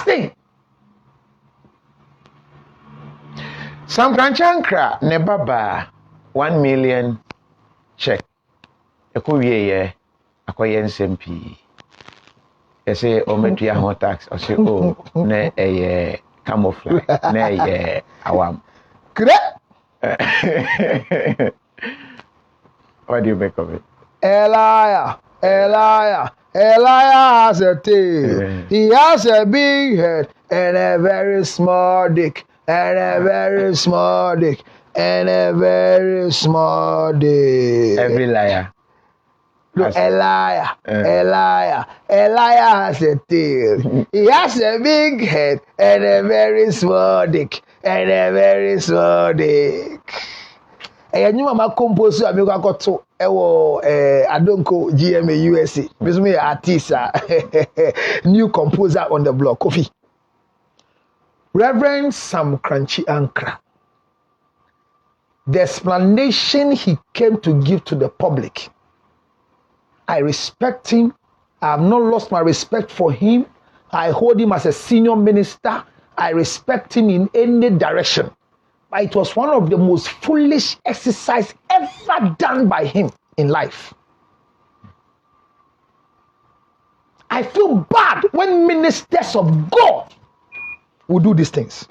Disgusting. Sam Kranchankra ne baba 1 million check. Eko wiye akoye nsmp. Ese ometua ho tax o se o ne eye camouflage ne eye awam. Kre? What do you make of it? Elijah has a tail. He has a big head and a very small dick. And a very small dick. And a very small dick. Every liar. No, Elijah has a tail. He has a big head and a very small dick. And a very small dick. And you mama compose so ameko akoto ewo Adonko GMA USA. This me artist new composer on the block. Kofi. Reverend Sam Kranchankra. The explanation he came to give to the public. I respect him. I have not lost my respect for him. I hold him as a senior minister. I respect him in any direction. But it was one of the most foolish exercises ever done by him in life. I feel bad when ministers of God will do these things.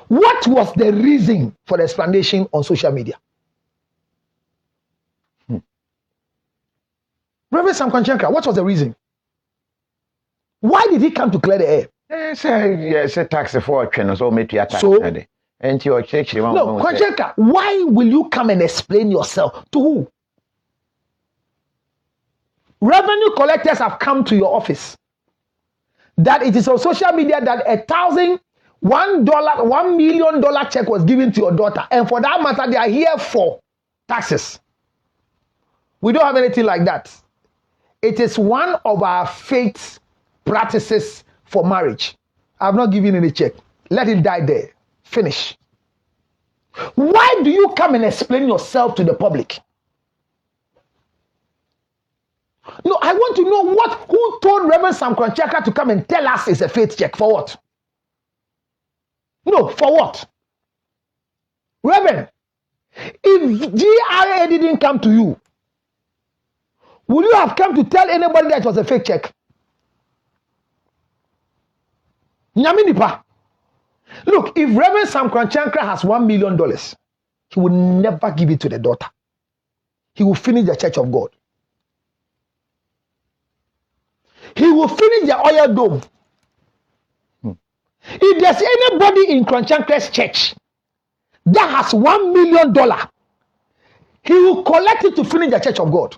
What was the reason for the explanation on social media? Reverend Sam Kranchankra, what was the reason? Why did he come to clear the air? Yes, a tax for a so make you So, and your church. no, Kranchankra, why will you come and explain yourself to who? Revenue collectors have come to your office. That it is on social media that $1 million check was given to your daughter, and for that matter, they are here for taxes. We don't have anything like that. It is one of our faith practices for marriage. I have not given any check. Let it die there. Finish. Why do you come and explain yourself to the public? No, I want to know who told Reverend Sam Kranchankra to come and tell us it's a faith check. For what? No, for what? Reverend, if GRA didn't come to you, would you have come to tell anybody that it was a fake check? Nyaminipa. Look, if Reverend Sam Kranchankra has $1 million, he will never give it to the daughter. He will finish the church of God. He will finish the oil dome. If there's anybody in Kranchankre's church that has $1 million, he will collect it to finish the church of God.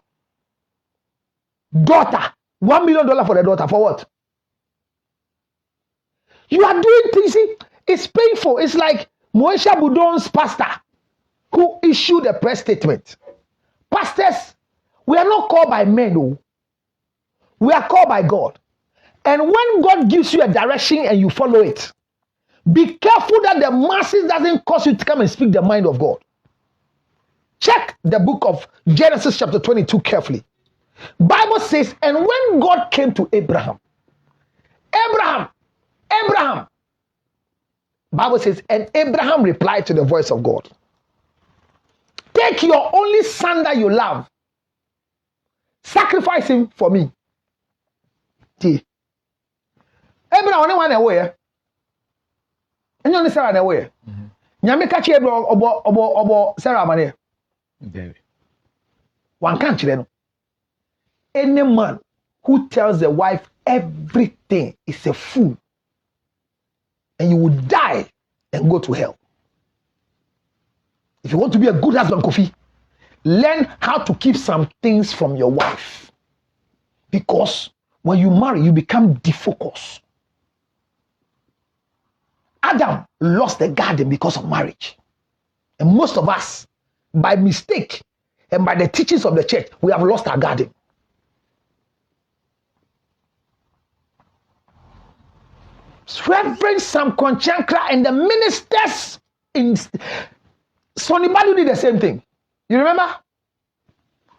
Daughter, $1 million for the daughter. For what? You are doing things. It's painful. It's like Moesha Budon's pastor who issued a press statement. Pastors, we are not called by men, no. We are called by God. And when God gives you a direction and you follow it, be careful that the masses doesn't cause you to come and speak the mind of God. Check the book of Genesis chapter 22 carefully. Bible says, and when God came to Abraham, Bible says, and Abraham replied to the voice of God. Take your only son that you love, sacrifice him for me. Abraham only one away. And you only Sarah away. Nyame catch Abraham obo Sarah mane. One can't you. Any man who tells the wife everything is a fool, and you will die and go to hell. If you want to be a good husband, Kofi, learn how to keep some things from your wife. Because when you marry, you become defocused. Adam lost the garden because of marriage. And most of us, by mistake and by the teachings of the church, we have lost our garden. Reverend Sam Kranchankra and the ministers in Sonny Badu did the same thing. You remember?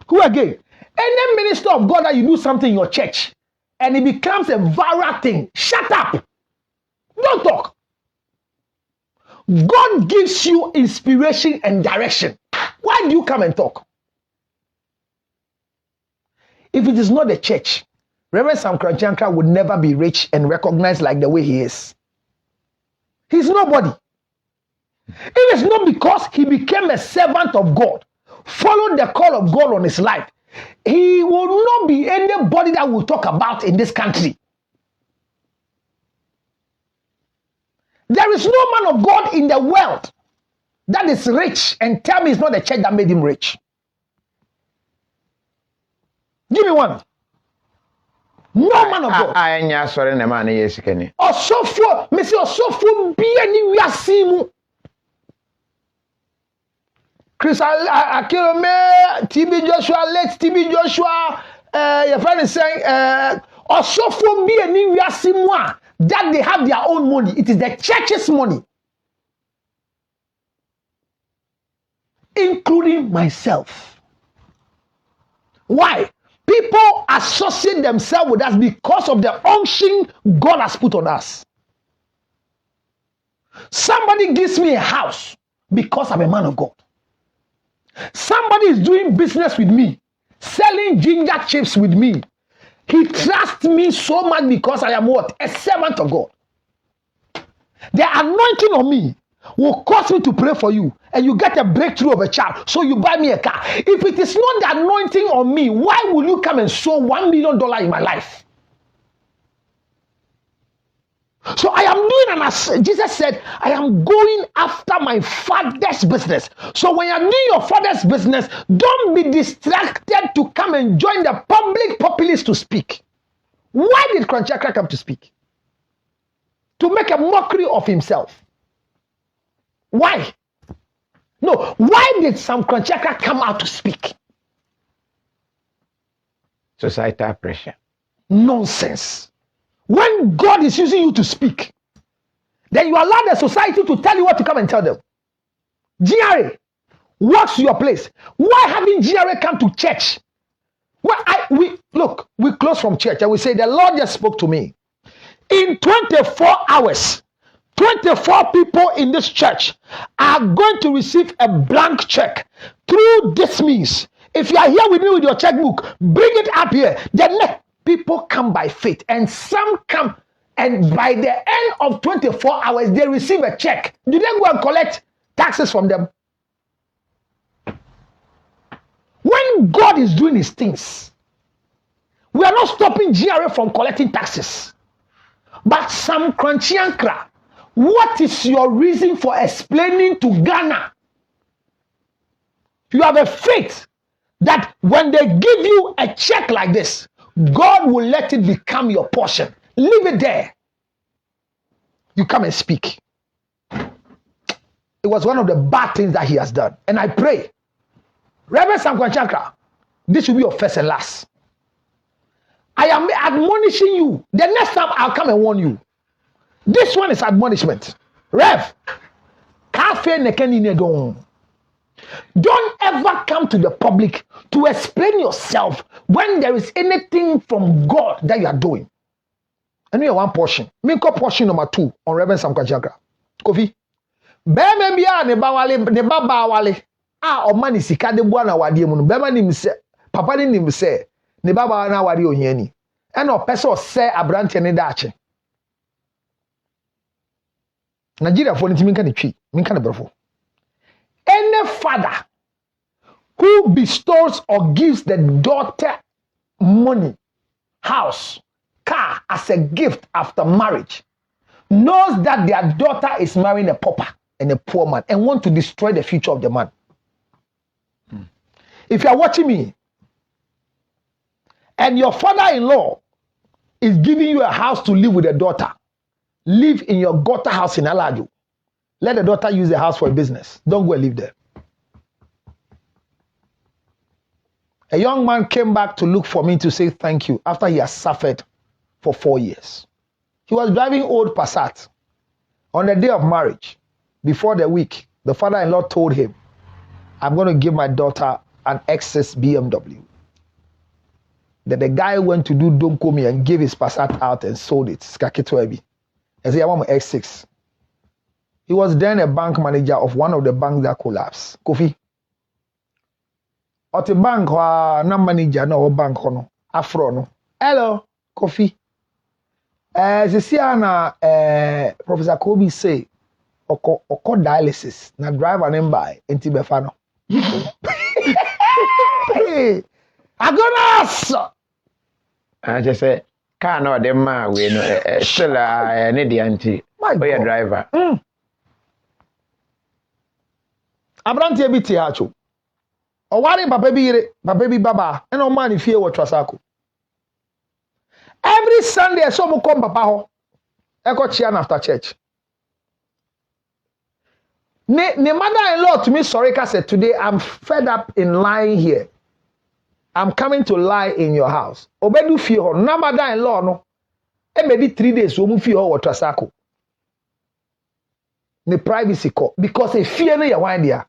Who again? Any minister of God that you do something in your church and it becomes a viral thing, shut up. Don't talk. God gives you inspiration and direction. Why do you come and talk? If it is not the church, Reverend Sam Korankye would never be rich and recognized like the way he is. He's nobody. It is not because he became a servant of God, followed the call of God on his life. He will not be anybody that will talk about in this country. There is no man of God in the world that is rich and tell me it's not the church that made him rich. Give me one. No man of God. I nya sorry na man yes kani. Osofo, me say osofo bia ni wiase mu. Chris Akilome, TB Joshua, let TB Joshua, your friend is saying, osofo bia ni wiase mu a, that they have their own money. It is the church's money. Including myself. Why? People associate themselves with us because of the unction God has put on us. Somebody gives me a house because I'm a man of God. Somebody is doing business with me, selling ginger chips with me. He trusts me so much because I am what? A servant of God. The anointing on me will cause me to pray for you and you get a breakthrough of a child, so you buy me a car. If it is not the anointing on me, why will you come and sow $1 million in my life? So I am doing, and as Jesus said, I am going after my father's business. So when you're doing your father's business, don't be distracted to come and join the public populace to speak. Why did Korankye come to speak? To make a mockery of himself. Why? No, why did Sam Korankye come out to speak? Societal pressure. Nonsense. When God is using you to speak, then you allow the society to tell you what to come and tell them. GRA, what's your place? Why haven't GRA come to church? Well, we close from church and we say, the Lord just spoke to me. In 24 hours, 24 people in this church are going to receive a blank check through this means. If you are here with me with your checkbook, bring it up here. Then people come by faith, and some come, and by the end of 24 hours, they receive a check. Do they go and collect taxes from them? When God is doing his things, we are not stopping GRA from collecting taxes. But Sam Korankye, what is your reason for explaining to Ghana? You have a faith that when they give you a check like this, God will let it become your portion. Leave it there. You come and speak. It was one of the bad things that he has done. And I pray, Reverend Sam Korankye, this will be your first and last. I am admonishing you. The next time I'll come and warn you. This one is admonishment. Rev, don't ever come to the public to explain yourself when there is anything from God that you are doing. And we have one portion. Make up portion number 2 on Reverend Sam Korankye. Kofi. Bema bia ne baba wale. O mani sika de bua na wade mu no. Bema nim se papa ni nim se ne baba na wade ohiani. E na opese o se abrante ne daache. Nigeria for nti minka ne twi, minka ne brofo. Any father who bestows or gives the daughter money, house, car as a gift after marriage knows that their daughter is marrying a pauper and a poor man and want to destroy the future of the man. If you are watching me and your father-in-law is giving you a house to live with a daughter, live in your daughter house in Alaju. Let the daughter use the house for a business. Don't go and live there. A young man came back to look for me to say thank you after he has suffered for 4 years. He was driving old Passat. On the day of marriage, before the week, the father-in-law told him, I'm going to give my daughter an excess BMW. Then the guy went to do Domkomi and gave his Passat out and sold it. Skaketoebi. As a woman X6. He was then a bank manager of one of the banks that collapsed. Kofi. At the bank, na manager no bank no afro no. Hello, Kofi. Na Professor Kobe say oko dialysis na driver name by enti befa no. Agonas. I just say car no dem ma we no still ne di anti. We a driver. Abrante bi ti acho. Oware papa bi yire, papa bi baba, e no man fie wo twasako. Every Sunday so mo come papa ho. E ko chia after church. Ne mother-in-law to me sorry ka said today I'm fed up in lying here. I'm coming to lie in your house. Obedu fie ho na mother-in-law no. E maybe 3 days wo mu fie ho wo twasako. Ne privacy call because e fie no ye wan dia.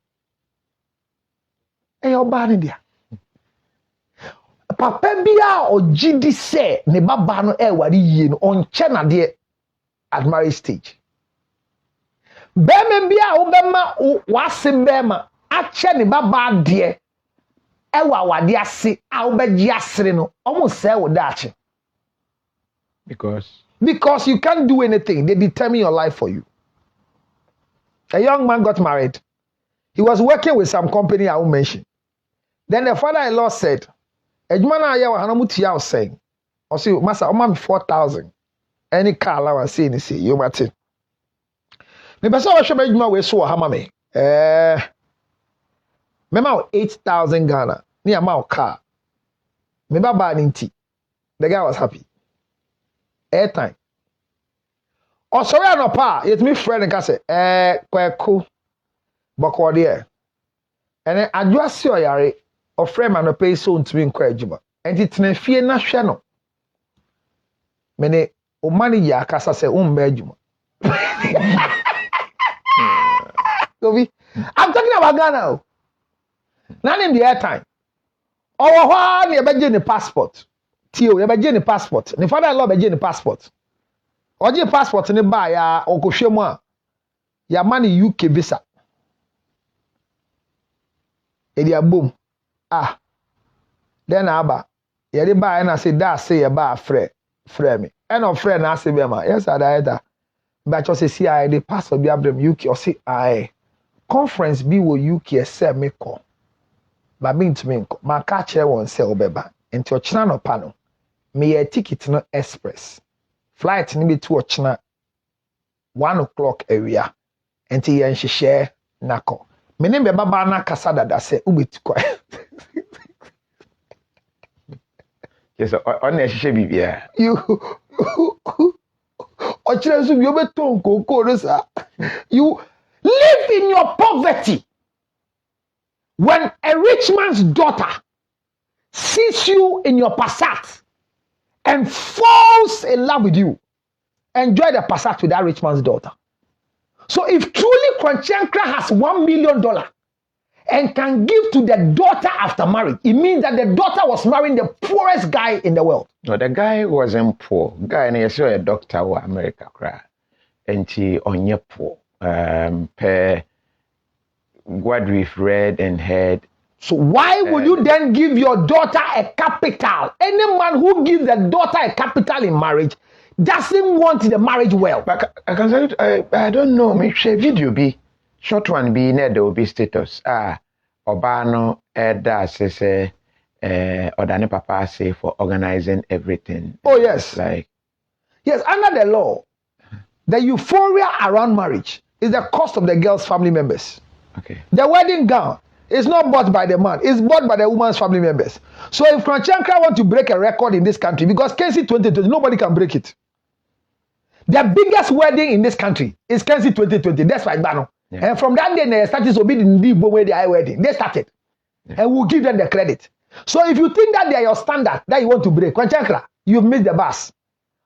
E yo ba ne dia. Papa bia ogidi se ne baba no e wari yie no onche na de at marriage stage. Bema bia wo bema wase bema ache ne baba de e wa wade ase a wo beji asere no omo se wo daache. Because you can't do anything. They determine your life for you. A young man got married. He was working with some company I won't mention. Then the father-in-law said, Ejumana ayawa hanamuti was saying, or see, Master, I'm 4,000. Any car allowance say ni say, you mati. Me besa wa shebe ejuma we so hama me. Me ma 8,000 Ghana. Ni ama car. Me baba ninti. The guy was happy. Airtime. Oh, sorry, no pa. Yet me friend and say, kweku, bako there. And then address your yare, or friend man pay so to me encouragement. And it's ne fear na shano. Mene o money ya kasa se bedjuma. I'm talking about Ghana. Not in the airtime. Oh, how you beje ni passport. Tio, you beje ni passport. Ni father-in-law beje ni passport. Oje passport ni ba ya okohwemu a ya mani UK visa. Edi abom. Then aba. Yedi ba na say da say ya ba frɛ me. No frɛ na say be ma. Yes ada. Ba cho say CI the passport bi abrem UK or say conference bi wo UK say me call. Ba me ntumi nko. Ma ka kire won say obeba. Enti o kina no pa no. Me ya ticket no express. Flight ni be to ochina 1 o'clock area. Enti yen hihye nako. Me ne be baba na kasa dada se ubetu kwa. Yes, on e hihye bibia. You ochira su bi obeton koko no sa. You live in your poverty. When a rich man's daughter sees you in your Passat and falls in love with you, enjoy the Passat with that rich man's daughter. So if truly Kwanchenkrah has $1 million and can give to the daughter after marriage, it means that the daughter was marrying the poorest guy in the world. No, the guy wasn't poor. Guy na yesi a doctor in America kra. Enti onye poor. Per what we've read and heard. So why would you then give your daughter a capital? Any man who gives the daughter a capital in marriage doesn't want the marriage well. But I can say I don't know. Make sure video be short one be there will be status. Obano Eda say Odane Papa say for organizing everything. Oh yes. Yes, under the law, the euphoria around marriage is the cost of the girl's family members. Okay. The wedding gown is not bought by the man, it's bought by the woman's family members. So if Kwanchenkrah want to break a record in this country, because Kensi 2020, nobody can break it. The biggest wedding in this country is Kensi 2020. That's why Bano. Yeah. And from that day, they started to be the way they are wedding. They started. Yeah. And we'll give them the credit. So if you think that they are your standard that you want to break, Kwanchenkrah, you've missed the bus.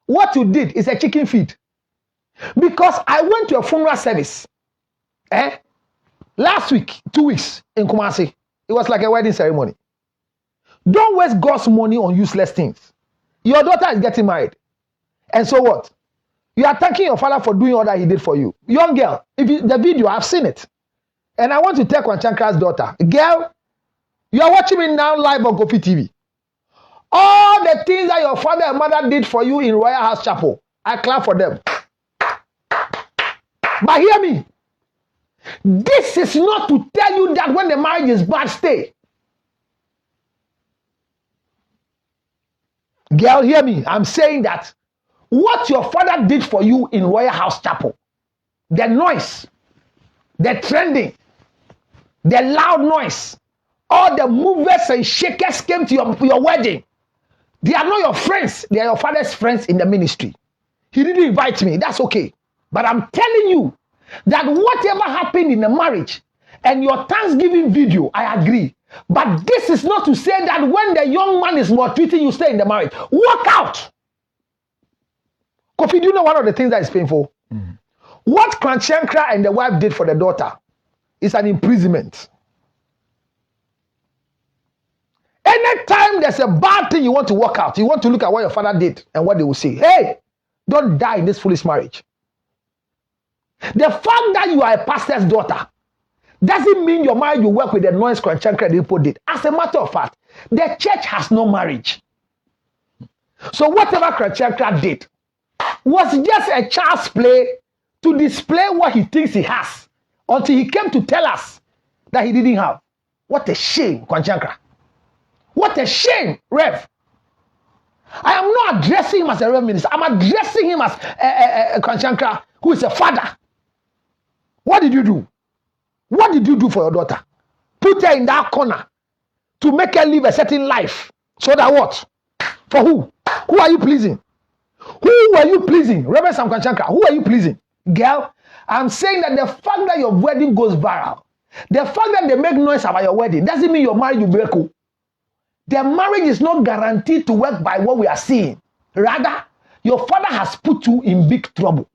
What you did is a chicken feed. Because I went to a funeral service. Last week, 2 weeks in Kumasi, it was like a wedding ceremony. Don't waste God's money on useless things. Your daughter is getting married. And so what? You are thanking your father for doing all that he did for you. Young girl, the video, I've seen it. And I want to tell Kwanchankra's daughter, girl, you are watching me now live on Kofi TV. All the things that your father and mother did for you in Royal House Chapel, I clap for them. But hear me. This is not to tell you that when the marriage is bad, stay. Girl, hear me. I'm saying that what your father did for you in Royal House Chapel, the noise, the trending, the loud noise, all the movers and shakers came to your wedding. They are not your friends. They are your father's friends in the ministry. He didn't invite me. That's okay. But I'm telling you that whatever happened in the marriage and your Thanksgiving video, I agree. But this is not to say that when the young man is maltreating you, stay in the marriage. Walk out. Kofi, do you know one of the things that is painful? Mm-hmm. What Kwanchantra and the wife did for the daughter is an imprisonment. Anytime there's a bad thing you want to work out, you want to look at what your father did and what they will say. Hey, don't die in this foolish marriage. The fact that you are a pastor's daughter doesn't mean your marriage will work with the noise Kwanchantra people did. As a matter of fact, the church has no marriage. So whatever Kwanchantra did was just a child's play to display what he thinks he has until he came to tell us that he didn't have. What a shame, Kwanchantra. What a shame, Rev. I am not addressing him as a Rev minister. I'm addressing him as a Kwanchantra who is a father. What did you do? What did you do for your daughter? Put her in that corner to make her live a certain life. So that what? For who? Who are you pleasing? Who are you pleasing? Reverend Sam Kwanchantra, who are you pleasing? Girl, I'm saying that the fact that your wedding goes viral, the fact that they make noise about your wedding, doesn't mean your marriage will break up. The marriage is not guaranteed to work by what we are seeing. Rather, your father has put you in big trouble.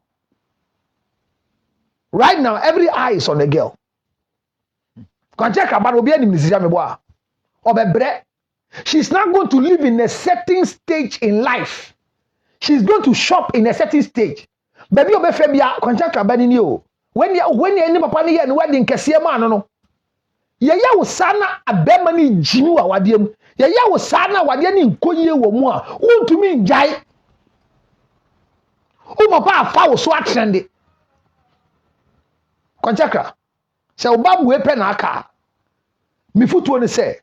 Right now, every eye is on the girl. She's not going to live in a certain stage in life. She's going to shop in a certain stage. Baby, when you any papa ni and wedding kesiye man no. Yaya wo sana abema ni jimi wa wadiem. Yaya wo sana wadie ni nkoye wo mu a untumi njai. O papa afa wo so atrende. Kwanchantra, say obabu epe na aka. Mifutu oni say,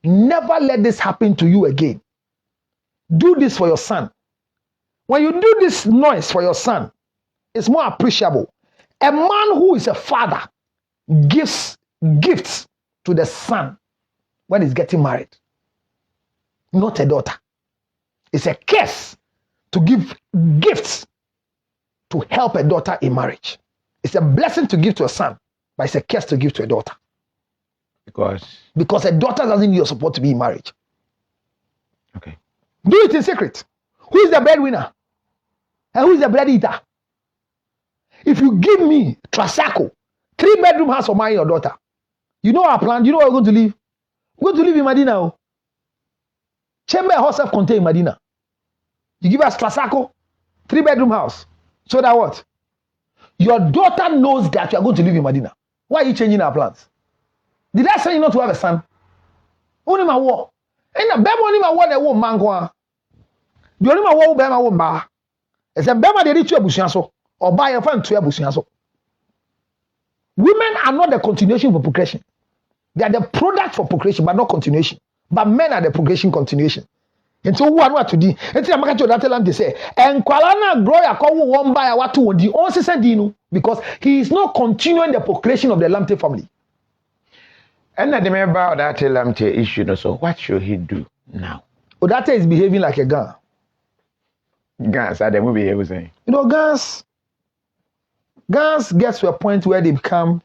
never let this happen to you again. Do this for your son. When you do this noise for your son, it's more appreciable. A man who is a father gives gifts to the son when he's getting married. Not a daughter. It's a curse to give gifts to help a daughter in marriage. It's a blessing to give to a son, but it's a curse to give to a daughter. Because a daughter doesn't need your support to be in marriage. Okay. Do it in secret. Who is the breadwinner? And who is the bread eater? If you give me Trasaco, 3-bedroom house for my your daughter, you know our plan. You know where we're going to live? We're going to live in Medina. Chamber house self-contained in Medina. You give us Trasaco, 3-bedroom house. So that what? Your daughter knows that you are going to live in Medina. Why are you changing our plans? Did I say you not to have a son? Only my war. And the Bema only my war that won't mango. The only my war Bema won't buy. It's a Bema they reach your busiaso or buy a fan to your busiaso. Women are not the continuation for progression. They are the product for progression, but not continuation. But men are the progression continuation. And so who are what to do? And so I'm going to tell them to say, and Kwalana grow a call one by a what to the only said dino because he is not continuing the progression of the Lamte family. And I remember that Lamte issue. So what should he do now? Odate is behaving like a gun. Guns, I don't be able to say. You know, guns gets to a point where they become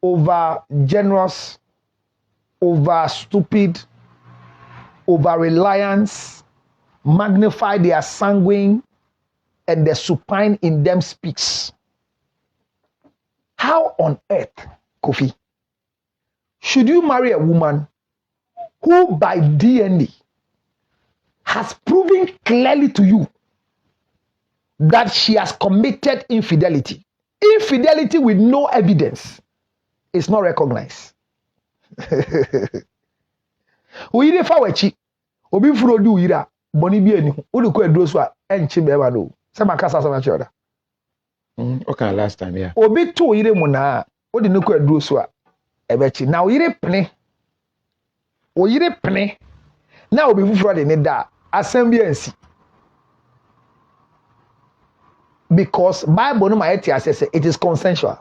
over generous, over stupid, over reliance, magnify their sanguine, and the supine in them speaks. How on earth, Kofi, should you marry a woman who by DNA has proven clearly to you that she has committed infidelity. Infidelity with no evidence is not recognized. Uyire fa wachi obi furo di uyira boni bi ani wo de ko aduro so a enchi be ma no se makasa so na choda. Okay, last time, yeah. Obi to uyire mu na wo de ne ko aduro so a ebechi na uyire pene na obi fufuro de ne da asem bi ansi. Because Bible no ma says it is consensual.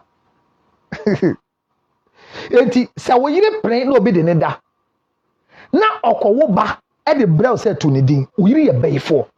Enti sa wo yire pren na obi de ne da na okowo ba e de brel say to ne din wo yire ye bayifo